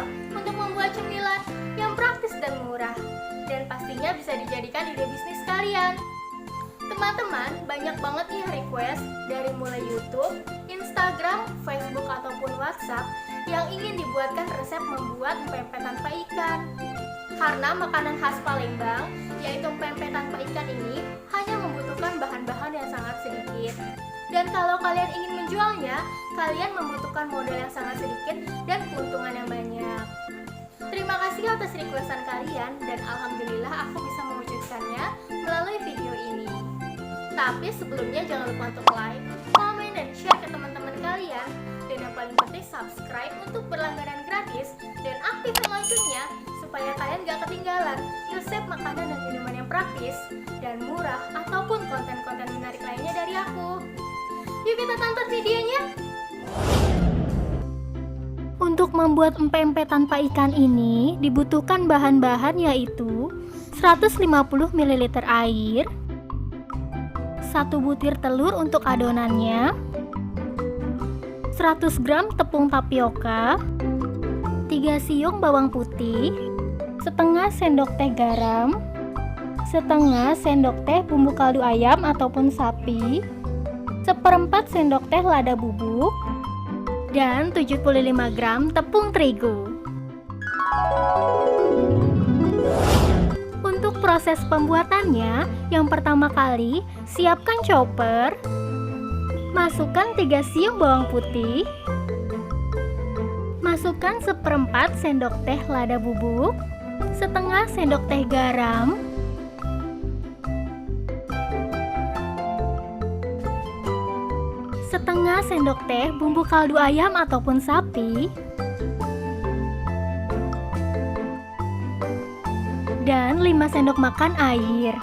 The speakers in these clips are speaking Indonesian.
gampang untuk membuat cemilan yang praktis dan murah, dan pastinya bisa dijadikan ide bisnis kalian. Teman-teman, banyak banget nih request dari mulai YouTube, Instagram, Facebook, ataupun WhatsApp yang ingin dibuatkan resep membuat pempek tanpa ikan. Karena makanan khas Palembang, yaitu pempek tanpa ikan ini hanya membutuhkan bahan-bahan yang sangat sedikit. Dan kalau kalian ingin menjualnya, kalian membutuhkan modal yang sangat sedikit dan keuntungan yang banyak. Terima kasih atas requestan kalian, dan alhamdulillah aku bisa mewujudkannya melalui video ini. Tapi sebelumnya jangan lupa untuk like, komen, dan share ke teman-teman kalian. Dan yang paling penting subscribe untuk berlangganan gratis dan aktifkan loncengnya supaya kalian gak ketinggalan resep makanan dan minuman yang praktis dan murah ataupun konten-konten menarik lainnya dari aku. Yuk kita tonton videonya. Untuk membuat empek-empek tanpa ikan ini dibutuhkan bahan-bahan yaitu 150 ml air, 1 butir telur untuk adonannya, 100 gram tepung tapioka, 3 siung bawang putih, setengah sendok teh garam, setengah sendok teh bumbu kaldu ayam ataupun sapi, 1/4 sendok teh lada bubuk, dan 75 gram tepung terigu. Untuk proses pembuatannya, yang pertama kali siapkan chopper, masukkan 3 siung bawang putih, masukkan 1/4 sendok teh lada bubuk, setengah sendok teh garam, setengah sendok teh bumbu kaldu ayam ataupun sapi, dan 5 sendok makan air.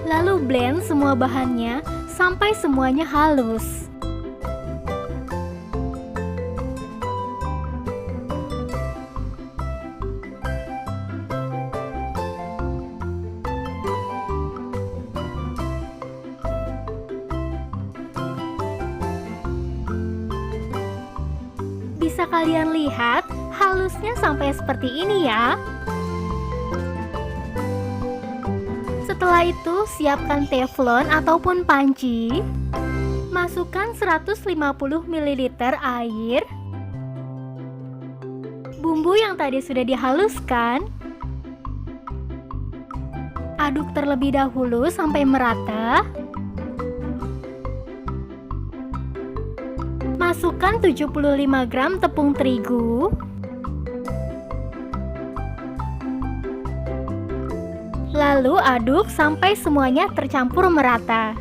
Lalu blend semua bahannya sampai semuanya halus. Bisa kalian lihat halusnya sampai seperti ini ya. Setelah itu siapkan teflon ataupun panci. Masukkan 150 ml air. Bumbu yang tadi sudah dihaluskan. Aduk terlebih dahulu sampai merata. Masukkan 75 gram tepung terigu. Lalu aduk sampai semuanya tercampur merata.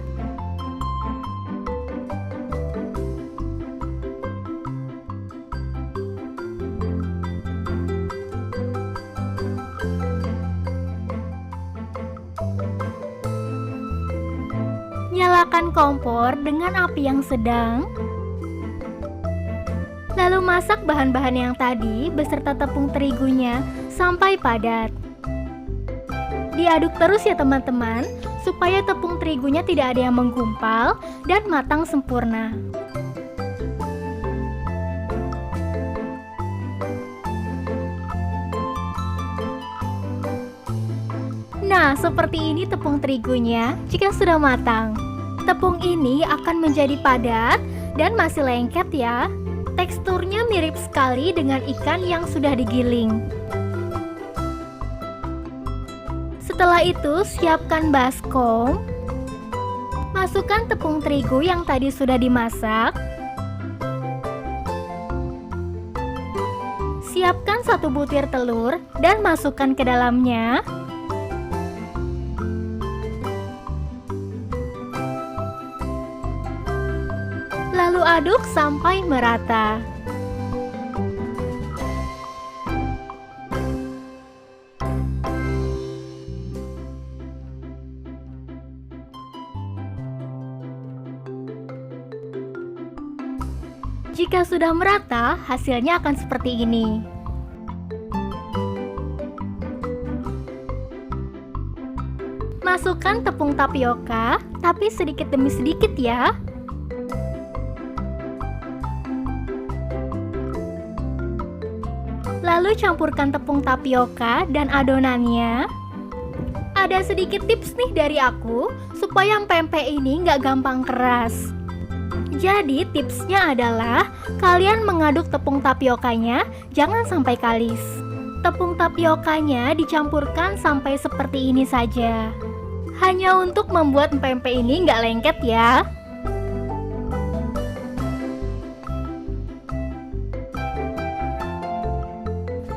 Nyalakan kompor dengan api yang sedang. Lalu masak bahan-bahan yang tadi beserta tepung terigunya sampai padat. Diaduk terus ya teman-teman, supaya tepung terigunya tidak ada yang menggumpal dan matang sempurna. Nah, seperti ini tepung terigunya jika sudah matang. Tepung ini akan menjadi padat dan masih lengket ya. Teksturnya mirip sekali dengan ikan yang sudah digiling. Setelah itu, siapkan baskom. Masukkan tepung terigu yang tadi sudah dimasak. Siapkan 1 butir telur dan masukkan ke dalamnya. Lalu aduk sampai merata. Jika sudah merata, hasilnya akan seperti ini. Masukkan tepung tapioka, tapi sedikit demi sedikit ya. Lalu campurkan tepung tapioka dan adonannya. Ada sedikit tips nih dari aku, supaya pempek ini nggak gampang keras. Jadi tipsnya adalah kalian mengaduk tepung tapiokanya, jangan sampai kalis. Tepung tapiokanya dicampurkan sampai seperti ini saja. Hanya untuk membuat pempek ini nggak lengket ya.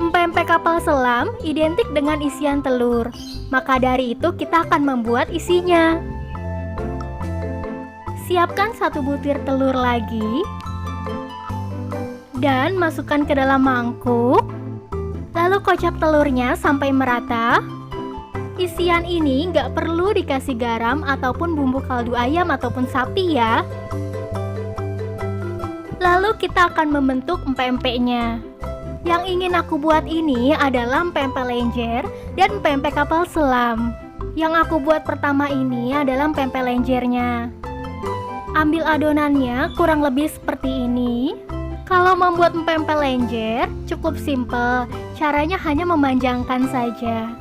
Pempek kapal selam identik dengan isian telur. Maka dari itu kita akan membuat isinya. Siapkan 1 butir telur lagi dan masukkan ke dalam mangkuk. Lalu kocok telurnya sampai merata. Isian ini nggak perlu dikasih garam ataupun bumbu kaldu ayam ataupun sapi ya. Lalu kita akan membentuk empek-empeknya. Yang ingin aku buat ini adalah pempek lenjer dan pempek kapal selam. Yang aku buat pertama ini adalah pempek lenjernya. Ambil adonannya kurang lebih seperti ini. Kalau membuat pempek lenjer cukup simple, caranya hanya memanjangkan saja.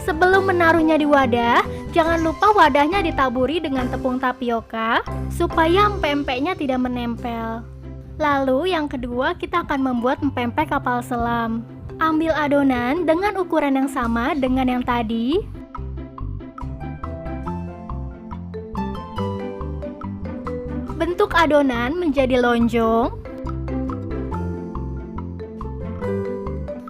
Sebelum menaruhnya di wadah, jangan lupa wadahnya ditaburi dengan tepung tapioka supaya pempeknya tidak menempel. Lalu yang kedua kita akan membuat pempek kapal selam. Ambil adonan dengan ukuran yang sama dengan yang tadi. Bentuk adonan menjadi lonjong.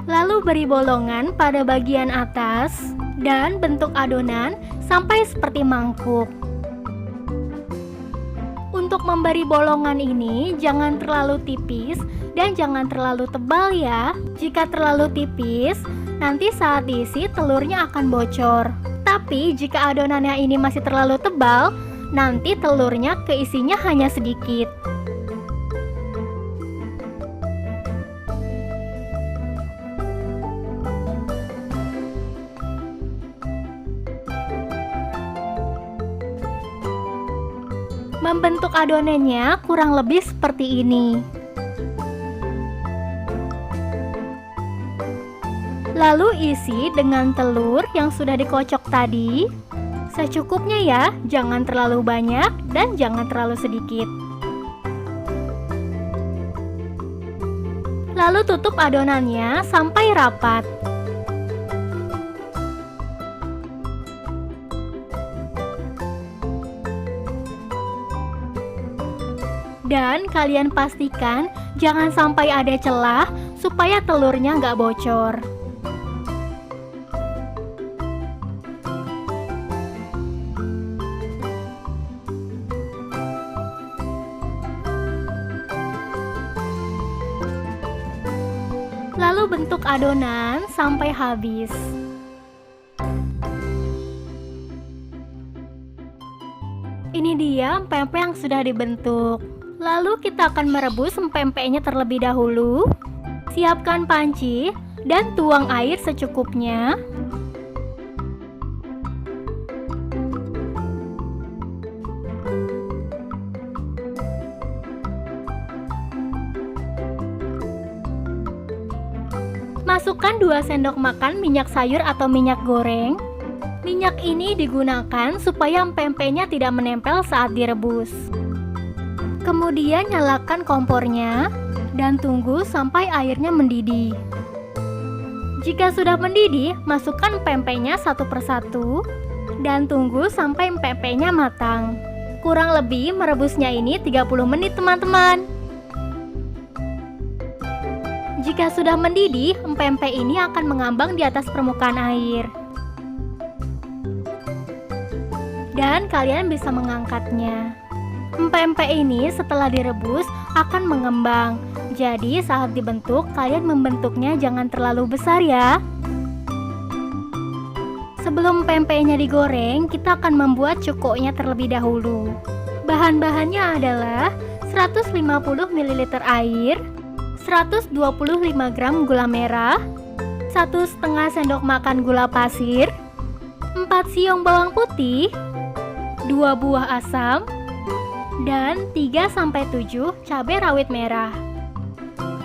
Lalu beri bolongan pada bagian atas dan bentuk adonan sampai seperti mangkuk. Untuk memberi bolongan ini jangan terlalu tipis dan jangan terlalu tebal ya. Jika terlalu tipis, nanti saat diisi telurnya akan bocor. Tapi jika adonannya ini masih terlalu tebal, nanti telurnya keisinya hanya sedikit. Membentuk adonannya kurang lebih seperti ini. Lalu isi dengan telur yang sudah dikocok tadi. Secukupnya ya, jangan terlalu banyak dan jangan terlalu sedikit. Lalu tutup adonannya sampai rapat. Dan kalian pastikan jangan sampai ada celah supaya telurnya nggak bocor. Lalu bentuk adonan sampai habis. Ini dia pempek yang sudah dibentuk. Lalu kita akan merebus pempeknya terlebih dahulu. Siapkan panci dan tuang air secukupnya. Masukkan 2 sendok makan minyak sayur atau minyak goreng. Minyak ini digunakan supaya pempeknya tidak menempel saat direbus. Kemudian nyalakan kompornya dan tunggu sampai airnya mendidih. Jika sudah mendidih, masukkan pempeknya satu persatu dan tunggu sampai pempeknya matang. Kurang lebih merebusnya ini 30 menit teman-teman. Jika sudah mendidih, pempek ini akan mengambang di atas permukaan air. Dan kalian bisa mengangkatnya. Pempek ini setelah direbus akan mengembang. Jadi saat dibentuk, kalian membentuknya jangan terlalu besar ya. Sebelum pempeknya digoreng, kita akan membuat cukoknya terlebih dahulu. Bahan-bahannya adalah 150 ml air, 125 gram gula merah, 1,5 sendok makan gula pasir, 4 siung bawang putih, 2 buah asam, dan 3-7 cabai rawit merah.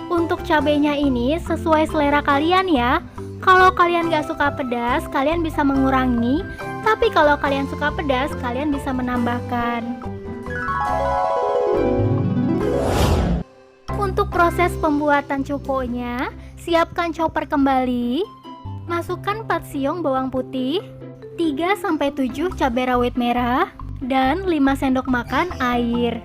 Untuk cabainya ini sesuai selera kalian ya. Kalau kalian gak suka pedas, kalian bisa mengurangi. Tapi kalau kalian suka pedas, kalian bisa menambahkan. Untuk proses pembuatan cukonya, siapkan chopper kembali. Masukkan 4 siung bawang putih, 3-7 cabai rawit merah, dan 5 sendok makan air.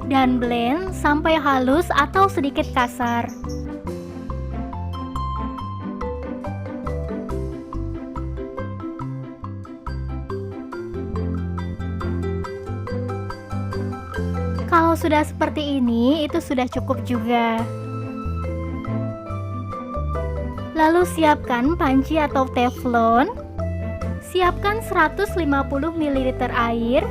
Dan blend sampai halus atau sedikit kasar. Kalau sudah seperti ini, itu sudah cukup juga. Lalu siapkan panci atau teflon. Siapkan 150 ml air.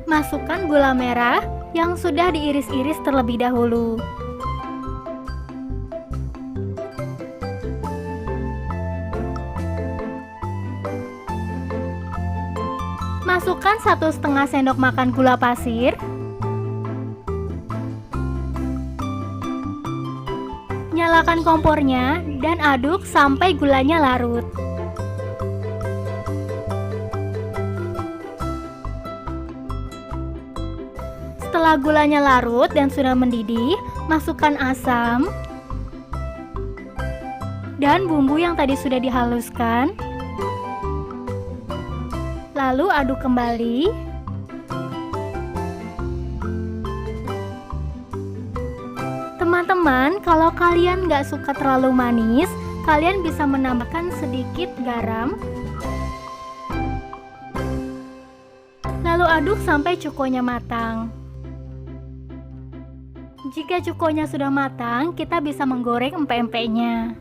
Masukkan gula merah yang sudah diiris-iris terlebih dahulu. Masukkan 1,5 sendok makan gula pasir. Nyalakan kompornya dan aduk sampai gulanya larut. Setelah gulanya larut dan sudah mendidih, masukkan asam dan bumbu yang tadi sudah dihaluskan. Lalu aduk kembali. Teman-teman, kalau kalian nggak suka terlalu manis, kalian bisa menambahkan sedikit garam. Lalu aduk sampai cukonya matang. Jika cukonya sudah matang, kita bisa menggoreng empek-empeknya.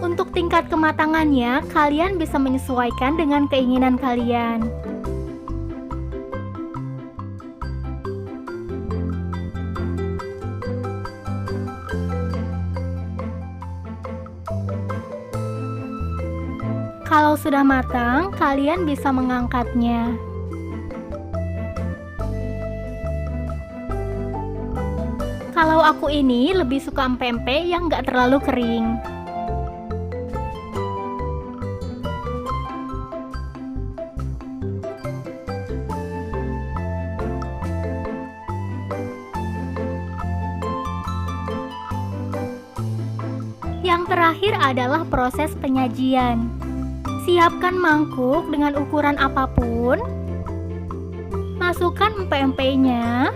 Untuk tingkat kematangannya, kalian bisa menyesuaikan dengan keinginan kalian. Kalau sudah matang, kalian bisa mengangkatnya. Kalau aku ini lebih suka empek-empek yang nggak terlalu kering. Yang terakhir adalah proses penyajian. Siapkan mangkuk dengan ukuran apapun. Masukkan empek-empeknya.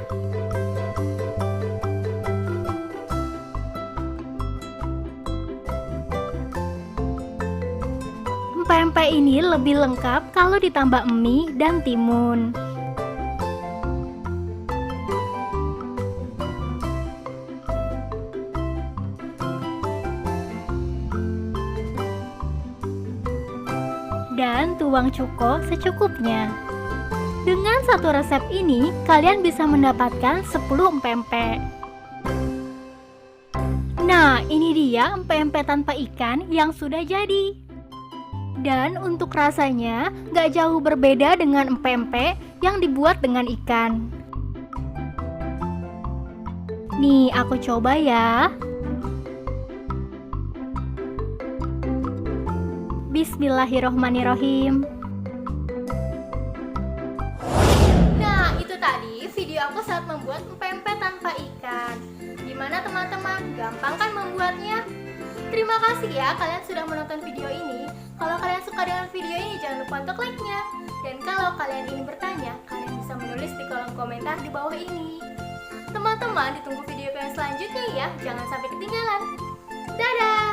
Empek-empek ini lebih lengkap kalau ditambah mie dan timun. Dan tuang cuko secukupnya. Dengan satu resep ini, kalian bisa mendapatkan 10 empek-empek. Nah, ini dia empek-empek tanpa ikan yang sudah jadi. Dan untuk rasanya, gak jauh berbeda dengan empek-empek yang dibuat dengan ikan. Nih, aku coba ya. Bismillahirrohmanirrohim. Nah, itu tadi video aku saat membuat empek-empek tanpa ikan. Gimana teman-teman? Gampang kan membuatnya? Terima kasih ya kalian sudah menonton video ini. Kalau kalian suka dengan video ini, jangan lupa untuk like-nya. Dan kalau kalian ingin bertanya, kalian bisa menulis di kolom komentar di bawah ini. Teman-teman ditunggu video yang selanjutnya ya, jangan sampai ketinggalan. Dadah!